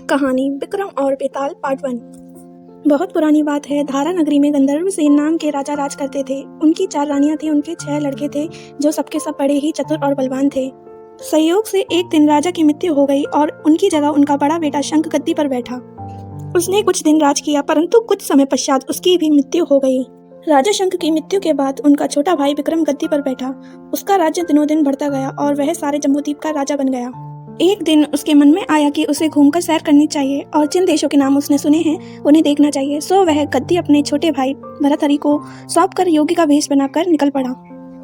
कहानी विक्रम और बेताल पार्ट 1। बहुत पुरानी बात है। धारा नगरी में गंधर्व सेन नाम के राजा राज करते थे। उनकी 4 रानियां थीं। उनके 6 लड़के थे जो सबके सब बड़े ही चतुर और बलवान थे। संयोग से एक दिन राजा की मृत्यु हो गई और उनकी जगह उनका बड़ा बेटा शंख गद्दी पर बैठा। उसने कुछ दिन राज किया, परंतु कुछ समय पश्चात उसकी भी मृत्यु हो गई। राजा शंख की मृत्यु के बाद उनका छोटा भाई विक्रम गद्दी पर बैठा। उसका राज्य दिनों दिन बढ़ता गया और वह सारे जम्बूद्वीप का राजा बन गया। एक दिन उसके मन में आया कि उसे घूमकर सैर करनी चाहिए और जिन देशों के नाम उसने सुने हैं उन्हें देखना चाहिए। सो वह गद्दी अपने छोटे भाई भरथरी को सौंपकर योगी का वेश बनाकर निकल पड़ा।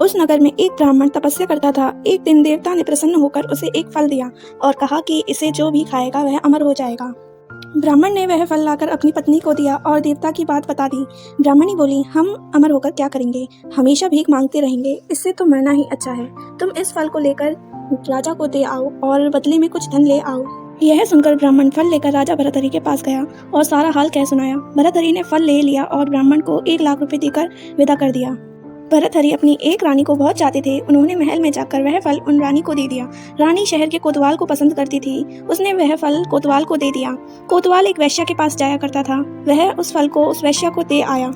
उस नगर में एक ब्राह्मण तपस्या करता था। एक दिन देवता ने प्रसन्न होकर उसे एक फल दिया और कहा कि इसे जो भी खाएगा वह अमर हो जाएगा। ब्राह्मण ने वह फल लाकर अपनी पत्नी को दिया और देवता की बात बता दी। ब्राह्मणी बोली, हम अमर होकर क्या करेंगे, हमेशा भीख मांगते रहेंगे, इससे तो मरना ही अच्छा है। तुम इस फल को लेकर राजा को दे आओ और बदले में कुछ धन ले आओ। यह सुनकर ब्राह्मण फल लेकर राजा भरथरी के पास गया और सारा हाल कह सुनाया। भरथरी ने फल ले लिया और ब्राह्मण को 1 लाख रुपए देकर विदा कर दिया। भरथरी अपनी एक रानी को बहुत चाहते थे। उन्होंने महल में जाकर वह फल उन रानी को दे दिया। रानी शहर के कोतवाल को पसंद करती थी। उसने वह फल कोतवाल को दे दिया। कोतवाल एक वैश्या के पास जाया करता था। वह उस फल को उस वैश्या को दे आया।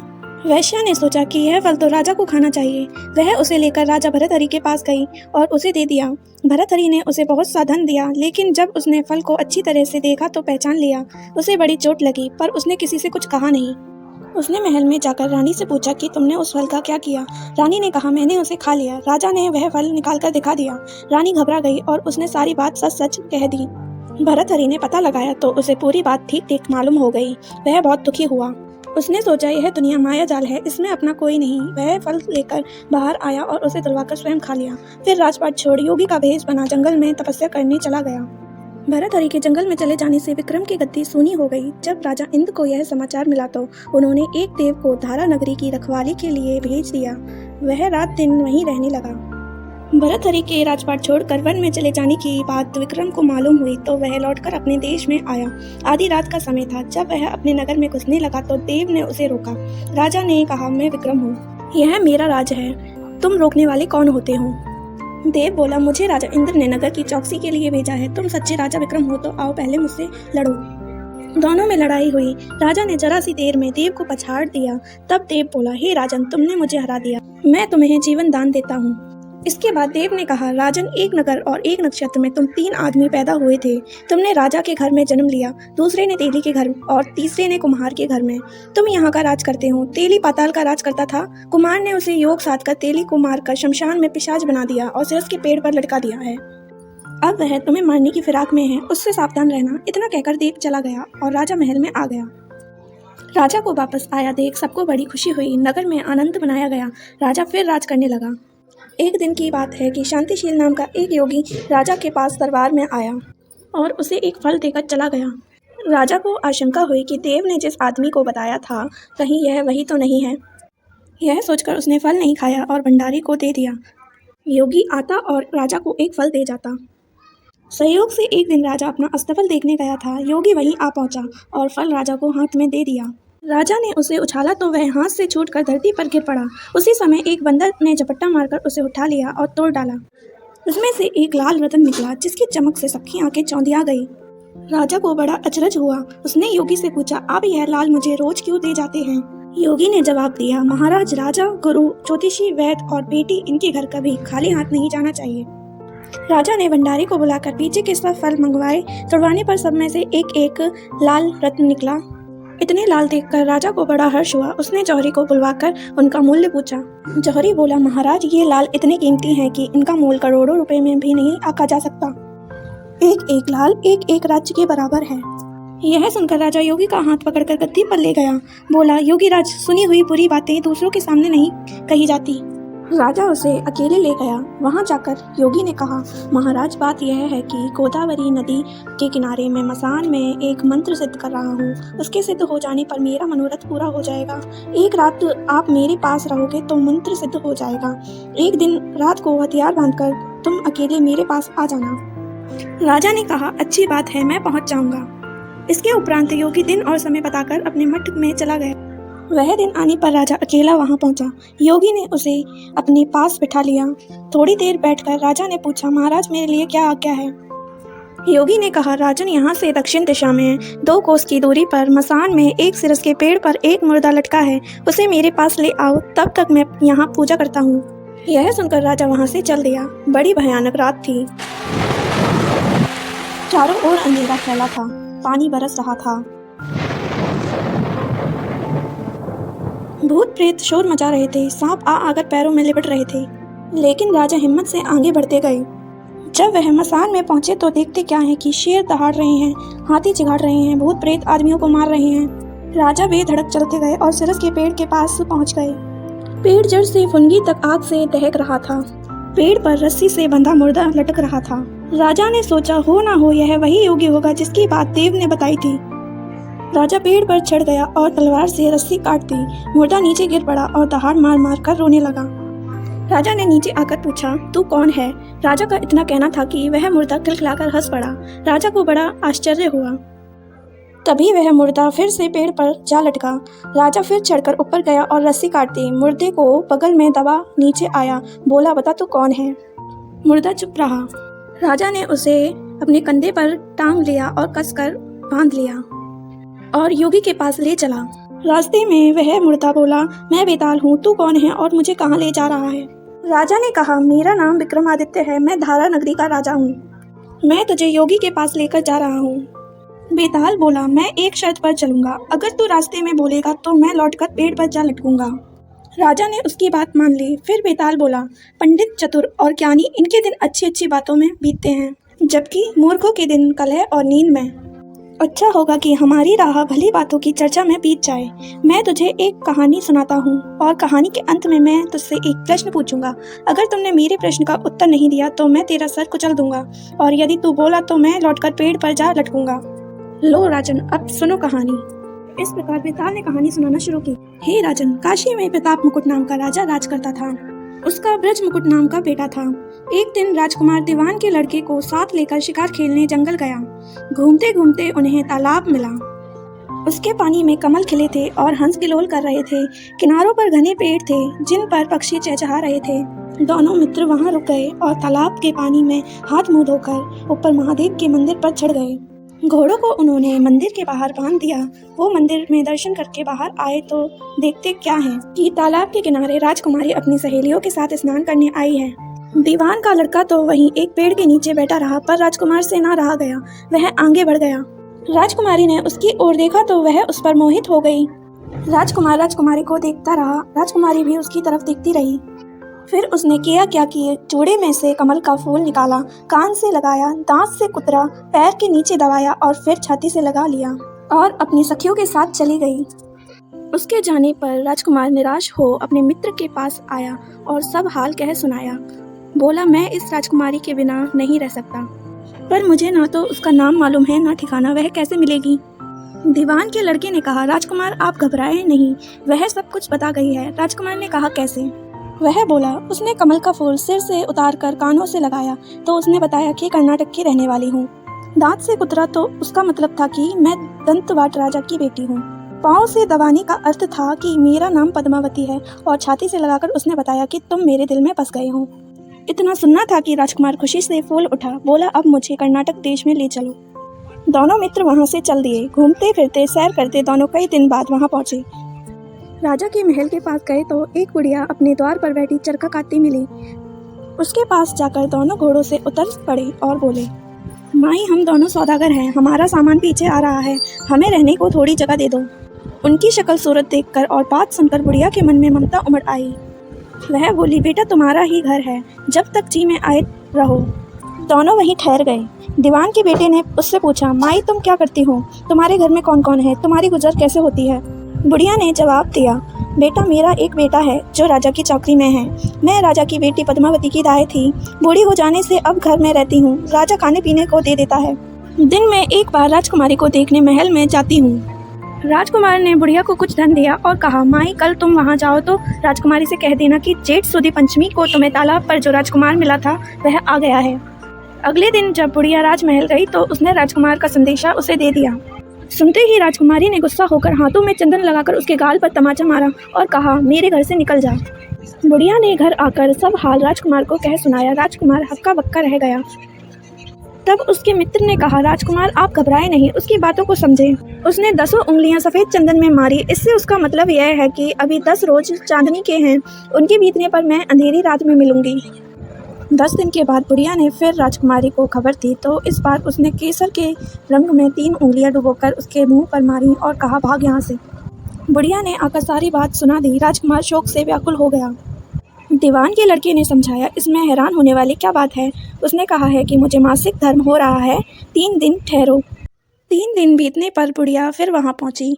वैश्या ने सोचा कि यह फल तो राजा को खाना चाहिए। वह उसे लेकर राजा भरथरी के पास गई और उसे दे दिया। भरथरी ने उसे बहुत सा धन दिया, लेकिन जब उसने फल को अच्छी तरह से देखा तो पहचान लिया। उसे बड़ी चोट लगी, पर उसने किसी से कुछ कहा नहीं। उसने महल में जाकर रानी से पूछा कि तुमने उस फल का क्या किया। रानी ने कहा, मैंने उसे खा लिया। राजा ने वह फल निकाल कर दिखा दिया। रानी घबरा गई और उसने सारी बात सच सच कह दी। भरथरी ने पता लगाया तो उसे पूरी बात ठीक ठीक मालूम हो गई। वह बहुत दुखी हुआ। उसने सोचा, यह दुनिया माया जाल है, इसमें अपना कोई नहीं। वह फल लेकर बाहर आया और उसे तुलवाकर स्वयं खा लिया। फिर राजपाट छोड़ योगी का भेष बना जंगल में तपस्या करने चला गया। भरथरी के जंगल में चले जाने से विक्रम की गद्दी सूनी हो गई। जब राजा इंद्र को यह समाचार मिला तो उन्होंने एक देव को धारा नगरी की रखवाली के लिए भेज दिया। वह रात दिन वहीं रहने लगा। भरथरी के राजपाट छोड़कर वन में चले जाने की बात विक्रम को मालूम हुई तो वह लौटकर अपने देश में आया। आधी रात का समय था। जब वह अपने नगर में घुसने लगा तो देव ने उसे रोका। राजा ने कहा, मैं विक्रम हूँ, यह मेरा राज है, तुम रोकने वाले कौन होते हो? देव बोला, मुझे राजा इंद्र ने नगर की चौकसी के लिए भेजा है। तुम सच्चे राजा विक्रम हो तो आओ पहले मुझसे लड़ो। दोनों में लड़ाई हुई। राजा ने जरा सी देर में देव को पछाड़ दिया। तब देव बोला, हे राजन, तुमने मुझे हरा दिया, मैं तुम्हें जीवन दान देता हूँ। इसके बाद देव ने कहा, राजन, एक नगर और एक नक्षत्र में तुम 3 आदमी पैदा हुए थे। तुमने राजा के घर में जन्म लिया, दूसरे ने तेली के घर और तीसरे ने कुम्हार के घर में। तुम यहाँ का राज करते हो। तेली पाताल का राज करता था। कुम्हार ने उसे योग साध कर तेली को मारकर शमशान में पिशाच बना दिया और सिरस के पेड़ पर लटका दिया है। अब वह तुम्हें मारने की फिराक में है, उससे सावधान रहना। इतना कहकर देव चला गया और राजा महल में आ गया। राजा को वापस आया देख सबको बड़ी खुशी हुई। नगर में आनंद मनाया गया। राजा फिर राज करने लगा। एक दिन की बात है कि शांतिशील नाम का एक योगी राजा के पास दरबार में आया और उसे एक फल देकर चला गया। राजा को आशंका हुई कि देव ने जिस आदमी को बताया था कहीं यह वही तो नहीं है। यह सोचकर उसने फल नहीं खाया और भंडारी को दे दिया। योगी आता और राजा को एक फल दे जाता। संयोग से एक दिन राजा अपना अस्तबल देखने गया था। योगी वहीं आ पहुंचा और फल राजा को हाथ में दे दिया। राजा ने उसे उछाला तो वह हाथ से छूटकर धरती पर गिर पड़ा। उसी समय एक बंदर ने झपट्टा मारकर उसे उठा लिया और तोड़ डाला। उसमें से एक लाल रत्न निकला जिसकी चमक से सबकी आंखें चौंधिया गई। राजा को बड़ा अचरज हुआ। उसने योगी से पूछा, आप यह लाल मुझे रोज क्यों दे जाते हैं? योगी ने जवाब दिया, महाराज, राजा, गुरु, ज्योतिषी, वैद्य और बेटी, इनके घर कभी खाली हाथ नहीं जाना चाहिए। राजा ने भंडारी को बुलाकर पीछे के सब फल मंगवाए। तोड़वाने पर सब में से एक एक लाल रत्न निकला। इतने लाल देखकर राजा को बड़ा हर्ष हुआ। उसने जौहरी को बुलवाकर उनका मूल्य पूछा। जौहरी बोला, महाराज, ये लाल इतने कीमती हैं कि इनका मोल करोड़ों रुपए में भी नहीं आका जा सकता। एक एक लाल एक एक राज्य के बराबर है। यह सुनकर राजा योगी का हाथ पकड़कर गद्दी पर ले गया। बोला, योगी राज, सुनी हुई बुरी बातें दूसरों के सामने नहीं कही जाती। राजा उसे अकेले ले गया। वहां जाकर योगी ने कहा, महाराज, बात यह है कि गोदावरी नदी के किनारे मैं मसान में एक मंत्र सिद्ध कर रहा हूँ। उसके सिद्ध हो जाने पर मेरा मनोरथ पूरा हो जाएगा। एक रात आप मेरे पास रहोगे तो मंत्र सिद्ध हो जाएगा। एक दिन रात को हथियार बांधकर तुम अकेले मेरे पास आ जाना। राजा ने कहा, अच्छी बात है, मैं पहुँच जाऊँगा। इसके उपरांत योगी दिन और समय बताकर अपने मठ में चला गया। वह दिन आने पर राजा अकेला वहां पहुंचा। योगी ने उसे अपने पास बिठा लिया। थोड़ी देर बैठकर राजा ने पूछा, महाराज, मेरे लिए क्या आज्ञा है? योगी ने कहा, राजन, यहाँ से दक्षिण दिशा में 2 कोस की दूरी पर मसान में एक सिरस के पेड़ पर एक मुर्दा लटका है, उसे मेरे पास ले आओ, तब तक मैं यहाँ पूजा करता हूँ। यह सुनकर राजा वहाँ से चल दिया। बड़ी भयानक रात थी। चारों ओर अंधेरा फैला था, पानी बरस रहा था, भूत प्रेत शोर मचा रहे थे, सांप आ आकर पैरों में लिपट रहे थे, लेकिन राजा हिम्मत से आगे बढ़ते गए। जब वह मसान में पहुंचे तो देखते क्या है कि शेर दहाड़ रहे हैं, हाथी चिघाड़ रहे हैं, भूत प्रेत आदमियों को मार रहे हैं। राजा बेधड़क चलते गए और सिरस के पेड़ के पास पहुंच गए। पेड़ जड़ से फुनगी तक आग से दहक रहा था। पेड़ पर रस्सी से बंधा मुर्दा लटक रहा था। राजा ने सोचा, हो ना हो यह वही योगी होगा जिसकी बात देव ने बताई थी। राजा पेड़ पर चढ़ गया और तलवार से रस्सी काट दी। मुर्दा नीचे गिर पड़ा और दहाड़ मार मार कर रोने लगा। राजा ने नीचे आकर पूछा, तू कौन है? राजा का इतना कहना था कि वह मुर्दा खिलखिलाकर हंस पड़ा। राजा को बड़ा आश्चर्य हुआ। तभी वह मुर्दा फिर से पेड़ पर जा लटका। राजा फिर चढ़कर ऊपर गया और रस्सी काट दी। मुर्दे को बगल में दबा नीचे आया, बोला, बता तू कौन है? मुर्दा चुप रहा। राजा ने उसे अपने कंधे पर टांग लिया और कसकर बांध लिया और योगी के पास ले चला। रास्ते में वह मुर्दा बोला, मैं बेताल हूँ, तू कौन है और मुझे कहाँ ले जा रहा है? राजा ने कहा, मेरा नाम विक्रमादित्य है, मैं धारा नगरी का राजा हूँ, मैं तुझे योगी के पास लेकर जा रहा हूँ। बेताल बोला, मैं एक शर्त पर चलूंगा, अगर तू रास्ते में बोलेगा तो मैं लौटकर पेड़ पर जा लटकूंगा। राजा ने उसकी बात मान ली। फिर बेताल बोला, पंडित, चतुर और ज्ञानी, इनके दिन अच्छी अच्छी बातों में बीतते हैं, जबकि मूर्खों के दिन कलह और नींद में। अच्छा होगा कि हमारी राह भली बातों की चर्चा में बीत जाए। मैं तुझे एक कहानी सुनाता हूँ और कहानी के अंत में मैं तुझसे एक प्रश्न पूछूंगा। अगर तुमने मेरे प्रश्न का उत्तर नहीं दिया तो मैं तेरा सर कुचल दूंगा, और यदि तू बोला तो मैं लौटकर पेड़ पर जा लटकूंगा। लो राजन, अब सुनो कहानी। इस प्रकार बेताल ने कहानी सुनाना शुरू की। हे राजन, काशी में प्रताप मुकुट नाम का राजा राज करता था। उसका ब्रज मुकुट नाम का बेटा था। एक दिन राजकुमार दीवान के लड़के को साथ लेकर शिकार खेलने जंगल गया। घूमते घूमते उन्हें तालाब मिला। उसके पानी में कमल खिले थे और हंस गिलोल कर रहे थे। किनारों पर घने पेड़ थे जिन पर पक्षी चहचहा रहे थे। दोनों मित्र वहां रुक गए और तालाब के पानी में हाथ मुंह धोकर ऊपर महादेव के मंदिर पर चढ़ गए। घोड़ों को उन्होंने मंदिर के बाहर बांध दिया। वो मंदिर में दर्शन करके बाहर आए तो देखते क्या है कि तालाब के किनारे राजकुमारी अपनी सहेलियों के साथ स्नान करने आई है। दीवान का लड़का तो वहीं एक पेड़ के नीचे बैठा रहा, पर राजकुमार से ना रहा गया। वह आगे बढ़ गया। राजकुमारी ने उसकी ओर देखा तो वह उस पर मोहित हो गई। राजकुमार राजकुमारी को देखता रहा। राजकुमारी भी उसकी तरफ देखती रही। फिर उसने किया क्या कि चूड़े में से कमल का फूल निकाला, कान से लगाया, दांत से कुतरा, पैर के नीचे दबाया और फिर छाती से लगा लिया और अपनी सखियों के साथ चली गई। उसके जाने पर राजकुमार निराश हो अपने मित्र के पास आया और सब हाल कह सुनाया। बोला, मैं इस राजकुमारी के बिना नहीं रह सकता, पर मुझे ना तो उसका नाम मालूम है ना ठिकाना, वह कैसे मिलेगी? दीवान के लड़के ने कहा, राजकुमार आप घबराए नहीं, वह सब कुछ बता गई है। राजकुमार ने कहा, कैसे? वह बोला, उसने कमल का फूल सिर से उतारकर कानों से लगाया तो उसने बताया कि कर्नाटक की रहने वाली हूँ। दांत से कुतरा तो उसका मतलब था कि मैं दंतवाट राजा की बेटी हूँ। पाँव से दबाने का अर्थ था कि मेरा नाम पद्मावती है, और छाती से लगाकर उसने बताया कि तुम मेरे दिल में बस गए हो। इतना सुनना था कि राजकुमार खुशी से फूल उठा। बोला, अब मुझे कर्नाटक देश में ले चलो। दोनों मित्र वहाँ से चल दिए। घूमते फिरते सैर करते दोनों कई दिन बाद वहाँ पहुँचे। राजा के महल के पास गए तो एक बुढ़िया अपने द्वार पर बैठी चरखा काटती मिली। उसके पास जाकर दोनों घोड़ों से उतर पड़े और बोले, माई, हम दोनों सौदागर हैं, हमारा सामान पीछे आ रहा है, हमें रहने को थोड़ी जगह दे दो। उनकी शक्ल सूरत देखकर और बात सुनकर बुढ़िया के मन में ममता उमड़ आई। वह बोली, बेटा तुम्हारा ही घर है, जब तक जी में आए रहो। दोनों वहीं ठहर गए। दीवान के बेटे ने उससे पूछा, माई तुम क्या करती हो? तुम्हारे घर में कौन कौन है? तुम्हारी गुजर कैसे होती है? बुढ़िया ने जवाब दिया, बेटा मेरा एक बेटा है जो राजा की चौकरी में है। मैं राजा की बेटी पद्मावती की दाई थी। बूढ़ी हो जाने से अब घर में रहती हूँ। राजा खाने पीने को दे देता है। दिन में एक बार राजकुमारी को देखने महल में जाती हूँ। राजकुमार ने बुढ़िया को कुछ धन दिया और कहा, माई कल तुम वहाँ जाओ तो राजकुमारी से कह देना कि जेठ सुदी पंचमी को तुम्हें तालाब पर जो राजकुमार मिला था वह आ गया है। अगले दिन जब बुढ़िया राजमहल गई तो उसने राजकुमार का संदेशा उसे दे दिया। सुनते ही राजकुमारी ने गुस्सा होकर हाथों में चंदन लगाकर उसके गाल पर तमाचा मारा और कहा, मेरे घर से निकल जा। बुढ़िया ने घर आकर सब हाल राजकुमार को कह सुनाया। राजकुमार हक्का बक्का रह गया। तब उसके मित्र ने कहा, राजकुमार आप घबराए नहीं, उसकी बातों को समझें। उसने 10 उंगलियां सफ़ेद चंदन में मारी। इससे उसका मतलब यह है कि अभी 10 रोज चांदनी के हैं, उनके बीतने पर मैं अंधेरी रात में मिलूंगी। 10 दिन के बाद बुढ़िया ने फिर राजकुमारी को खबर दी तो इस बार उसने केसर के रंग में 3 उंगलियां डुबोकर उसके मुंह पर मारी और कहा, भाग यहाँ से। बुढ़िया ने आकर सारी बात सुना दी। राजकुमार शोक से व्याकुल हो गया। दीवान के लड़के ने समझाया, इसमें हैरान होने वाली क्या बात है। उसने कहा है कि मुझे मासिक धर्म हो रहा है, 3 दिन ठहरो। 3 दिन बीतने पर बुढ़िया फिर वहां पहुंची।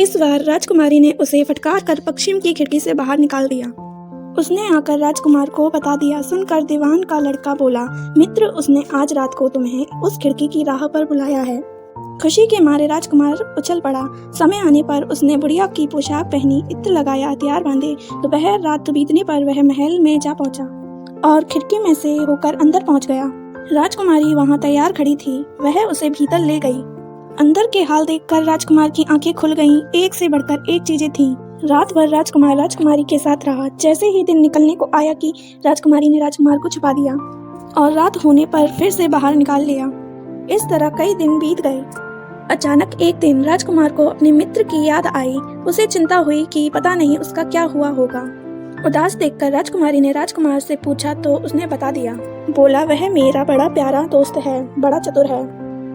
इस बार राजकुमारी ने उसे फटकार कर पश्चिम की खिड़की से बाहर निकाल दिया। उसने आकर राजकुमार को बता दिया। सुनकर दीवान का लड़का बोला, मित्र, उसने आज रात को तुम्हें उस खिड़की की राह पर बुलाया है। खुशी के मारे राजकुमार उछल पड़ा। समय आने पर उसने बुढ़िया की पोशाक पहनी, इत्र लगाया, हथियार बांधे। दोपहर रात बीतने पर वह महल में जा पहुंचा और खिड़की में से होकर अंदर पहुंच गया। राजकुमारी वहां तैयार खड़ी थी। वह उसे भीतर ले गई। अंदर के हाल देखकर राजकुमार की आंखें खुल गईं। एक से बढ़कर एक चीजें थीं। रात भर राजकुमार राजकुमारी के साथ रहा। जैसे ही दिन निकलने को आया कि राजकुमारी ने राजकुमार को छुपा दिया और रात होने पर फिर से बाहर निकाल लिया। इस तरह कई दिन बीत गए। अचानक एक दिन राजकुमार को अपने मित्र की याद आई। उसे चिंता हुई कि पता नहीं उसका क्या हुआ होगा। उदास देखकर राजकुमारी ने राजकुमार से पूछा तो उसने बता दिया। बोला, वह मेरा बड़ा प्यारा दोस्त है, बड़ा चतुर है।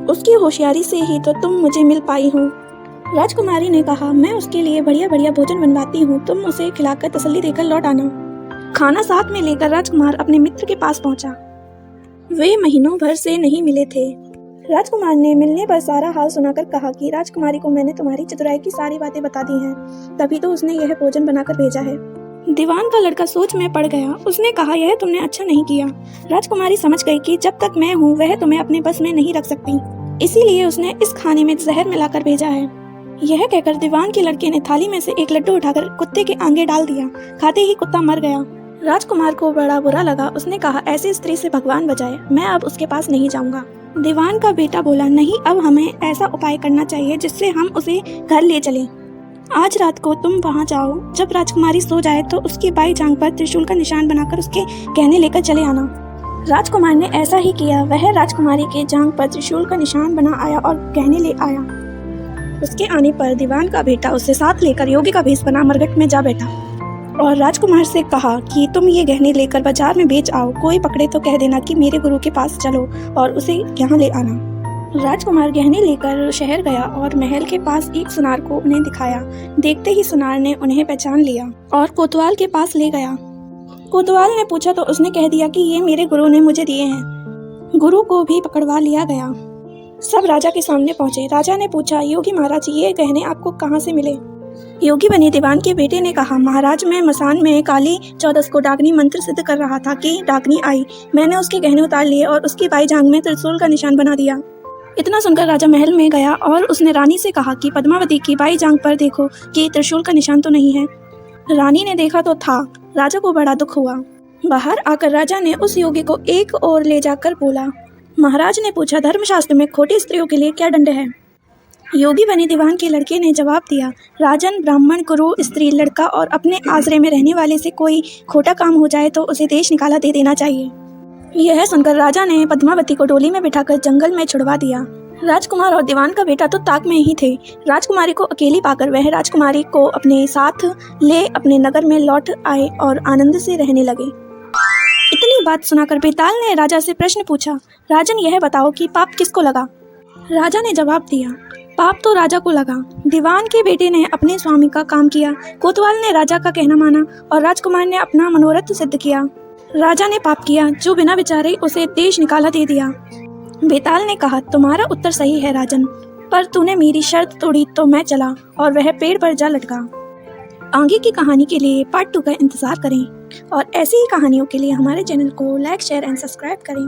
उसकी होशियारी से ही तो तुम मुझे मिल पाई हो। राजकुमारी ने कहा, मैं उसके लिए बढ़िया बढ़िया भोजन बनवाती हूँ, तुम उसे खिलाकर तसल्ली देकर लौट आना। खाना साथ में लेकर राजकुमार अपने मित्र के पास पहुँचा। वे महीनों भर से नहीं मिले थे। राजकुमार ने मिलने पर सारा हाल सुनाकर कहा कि राजकुमारी को मैंने तुम्हारी चतुराई की सारी बातें बता दी हैं, तभी तो उसने यह भोजन बनाकर भेजा है। दीवान का लड़का सोच में पड़ गया। उसने कहा, यह तुमने अच्छा नहीं किया। राजकुमारी समझ गई कि जब तक मैं हूँ वह तुम्हें अपने बस में नहीं रख सकती, इसीलिए उसने इस खाने में जहर मिलाकर भेजा है। यह कहकर दीवान के लड़के ने थाली में से एक लड्डू उठाकर कुत्ते के आगे डाल दिया। खाते ही कुत्ता मर गया। राजकुमार को बड़ा बुरा लगा। उसने कहा, ऐसी स्त्री से भगवान बचाए, मैं अब उसके पास नहीं जाऊंगा। दीवान का बेटा बोला, नहीं, अब हमें ऐसा उपाय करना चाहिए जिससे हम उसे घर ले चलें। आज रात को तुम वहां जाओ। जब राजकुमारी सो जाए तो उसकी बाई जांघ पर त्रिशूल का निशान बनाकर उसके गहने लेकर चले आना। राजकुमार ने ऐसा ही किया। वह राजकुमारी के जांघ पर त्रिशूल का निशान बना आया और गहने ले आया। उसके आने पर दीवान का बेटा उसे साथ लेकर योगी का भेष बना मरघट में जा बैठा और राजकुमार से कहा कि तुम ये गहने लेकर बाजार में बेच आओ। कोई पकड़े तो कह देना कि मेरे गुरु के पास चलो और उसे यहाँ ले आना। राजकुमार गहने लेकर शहर गया और महल के पास एक सुनार को उन्हें दिखाया। देखते ही सुनार ने उन्हें पहचान लिया और कोतवाल के पास ले गया। कोतवाल ने पूछा तो उसने कह दिया कि ये मेरे गुरु ने मुझे दिए हैं। गुरु को भी पकड़वा लिया गया। सब राजा के सामने पहुंचे। राजा ने पूछा, योगी महाराज, ये गहने आपको कहाँ से मिले? योगी बने दीवान के बेटे ने कहा, महाराज, मैं मसान में काली 14 को डाकनी मंत्र सिद्ध कर रहा था कि डाकनी आई। मैंने उसके गहने उतार लिए और उसकी बाई जांघ में त्रिशूल का निशान बना दिया। इतना सुनकर राजा महल में गया और उसने रानी से कहा कि पद्मावती की बाई जांघ पर देखो कि त्रिशूल का निशान तो नहीं है। रानी ने देखा तो था। राजा को बड़ा दुख हुआ। बाहर आकर राजा ने उस योगी को एक ओर ले जाकर बोला। महाराज ने पूछा, धर्मशास्त्र में खोटी स्त्रियों के लिए क्या दंड है? योगी बने दीवान के लड़के ने जवाब दिया, राजन, ब्राह्मण, गुरु, स्त्री, लड़का और अपने आश्रय में रहने वाले से कोई खोटा काम हो जाए तो उसे देश निकाला दे देना चाहिए। यह सुनकर राजा ने पद्मावती को डोली में बिठाकर जंगल में छुड़वा दिया। राजकुमार और दीवान का बेटा तो ताक में ही थे। राजकुमारी को अकेली पाकर वह राजकुमारी को अपने साथ ले अपने नगर में लौट आए और आनंद से रहने लगे। इतनी बात सुनाकर बेताल ने राजा से प्रश्न पूछा, राजन, यह बताओ कि पाप किसको लगा? राजा ने जवाब दिया, पाप तो राजा को लगा। दीवान के बेटे ने अपने स्वामी का काम किया, कोतवाल ने राजा का कहना माना और राजकुमार ने अपना मनोरथ सिद्ध किया। राजा ने पाप किया जो बिना विचारे उसे देश निकाला दे दिया। बेताल ने कहा, तुम्हारा उत्तर सही है राजन, पर तूने मेरी शर्त तोड़ी तो मैं चला और वह पेड़ पर जा लटका। आगे की कहानी के लिए पार्ट 2 का इंतजार करें और ऐसी ही कहानियों के लिए हमारे चैनल को लाइक, शेयर एंड सब्सक्राइब करें।